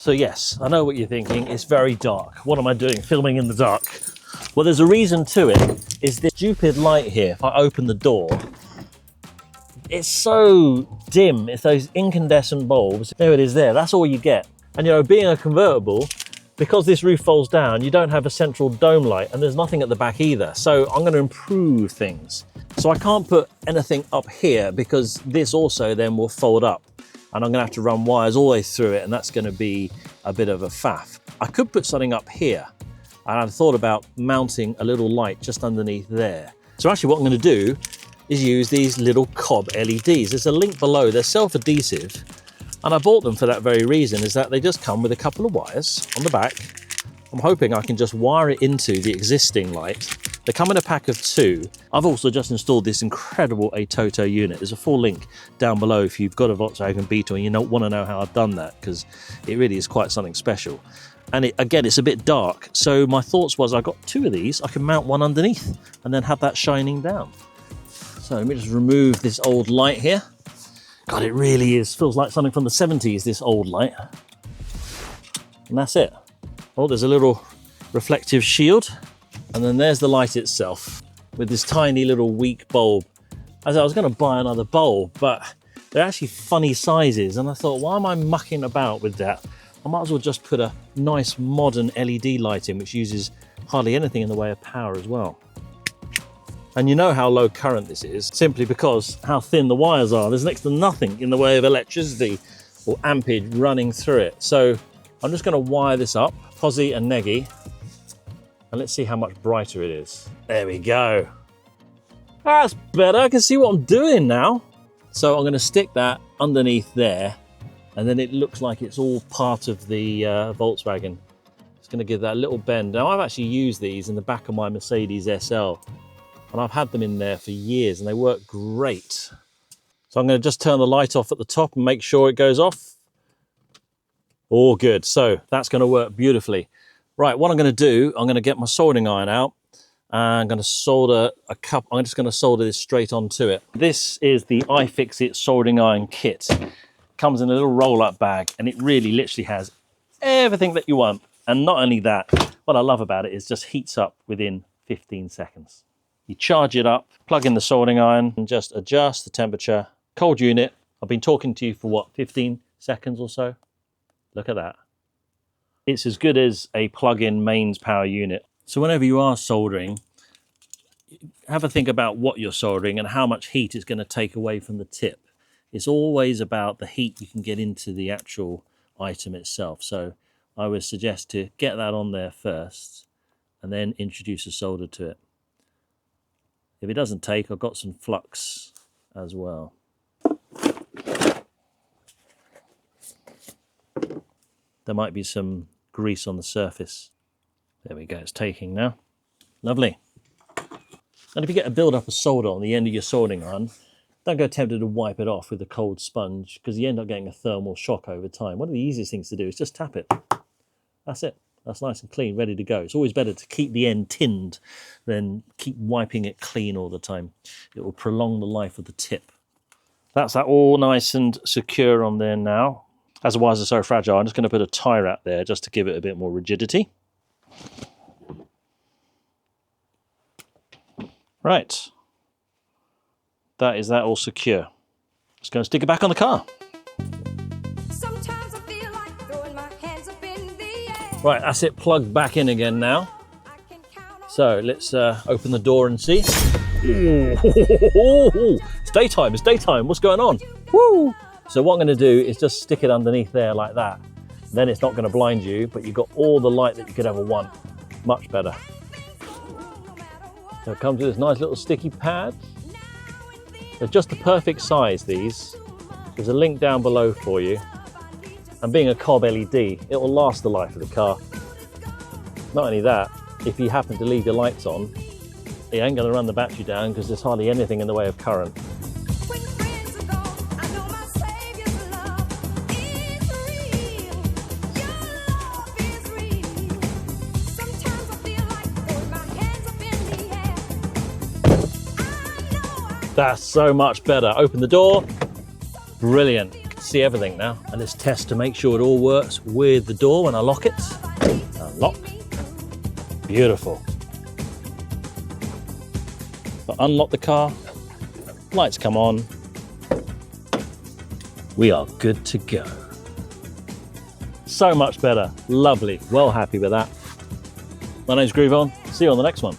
So yes, I know what you're thinking. It's very dark. What am I doing filming in the dark? Well, there's a reason to it. Is this stupid light here. If I open the door, it's so dim. It's those incandescent bulbs. There it is there. That's all you get. And you know, being a convertible, because this roof folds down, you don't have a central dome light and there's nothing at the back either. So I'm going to improve things. So I can't put anything up here because this also then will fold up. And I'm going to have to run wires all the way through it, and that's going to be a bit of a faff. I could put something up here, and I thought about mounting a little light just underneath there. So actually what I'm going to do is use these little COB LEDs. There's a link below. They're self-adhesive, and I bought them for that very reason, is that they just come with a couple of wires on the back. I'm hoping I can just wire it into the existing light. They come in a pack of 2. I've also just installed this incredible Atoto unit. There's a full link down below if you've got a Volkswagen Beetle and you don't want to know how I've done that, because it really is quite something special. And again, it's a bit dark. So my thoughts was I got 2 of these. I can mount one underneath and then have that shining down. So let me just remove this old light here. God, it really is. Feels like something from the 70s, this old light. And that's it. Oh, there's a little reflective shield. And then there's the light itself with this tiny little weak bulb. As I was going to buy another bulb, but they're actually funny sizes. And I thought, why am I mucking about with that? I might as well just put a nice modern LED light in, which uses hardly anything in the way of power as well. And you know how low current this is, simply because how thin the wires are. There's next to nothing in the way of electricity or ampage running through it. So I'm just going to wire this up, posi and neggy. And let's see how much brighter it is. There we go. That's better. I can see what I'm doing now. So I'm going to stick that underneath there. And then it looks like it's all part of the Volkswagen. It's going to give that little bend. Now, I've actually used these in the back of my Mercedes SL. And I've had them in there for years and they work great. So I'm going to just turn the light off at the top and make sure it goes off. All good. So that's going to work beautifully. Right, what I'm going to do, I'm going to get my soldering iron out and I'm going to solder a cup. I'm just going to solder this straight onto it. This is the iFixit soldering iron kit. Comes in a little roll-up bag and it really literally has everything that you want. And not only that, what I love about it is just heats up within 15 seconds. You charge it up, plug in the soldering iron and just adjust the temperature. Cold unit. I've been talking to you for what, 15 seconds or so? Look at that. It's as good as a plug-in mains power unit. So whenever you are soldering, have a think about what you're soldering and how much heat it's going to take away from the tip. It's always about the heat you can get into the actual item itself. So I would suggest to get that on there first and then introduce a solder to it. If it doesn't take, I've got some flux as well. There might be some grease on the surface. There we go, it's taking now. Lovely. And if you get a build-up of solder on the end of your soldering iron, don't go tempted to wipe it off with a cold sponge because you end up getting a thermal shock over time. One of the easiest things to do is just tap it. That's it. That's nice and clean, ready to go. It's always better to keep the end tinned than keep wiping it clean all the time. It will prolong the life of the tip. That's that all nice and secure on there now. As the wires are so fragile, I'm just going to put a tie wrap there just to give it a bit more rigidity. Right. That is that all secure. Just going to stick it back on the car. Sometimes I feel like throwing my hands up in the air. Right, that's it plugged back in again now. So let's open the door and see. It's daytime, it's daytime. What's going on? Woo! So what I'm going to do is just stick it underneath there like that. Then it's not going to blind you, but you've got all the light that you could ever want. Much better. So it comes with this nice little sticky pad. They're just the perfect size, these. There's a link down below for you. And being a COB LED, it will last the life of the car. Not only that, if you happen to leave your lights on, it ain't going to run the battery down because there's hardly anything in the way of current. That's so much better. Open the door. Brilliant. see everything now. And let's test to make sure it all works with the door when I lock it. Unlock. Beautiful. So unlock the car, lights come on. We are good to go. So much better. Lovely. Well happy with that. My name's Grooveon. See you on the next one.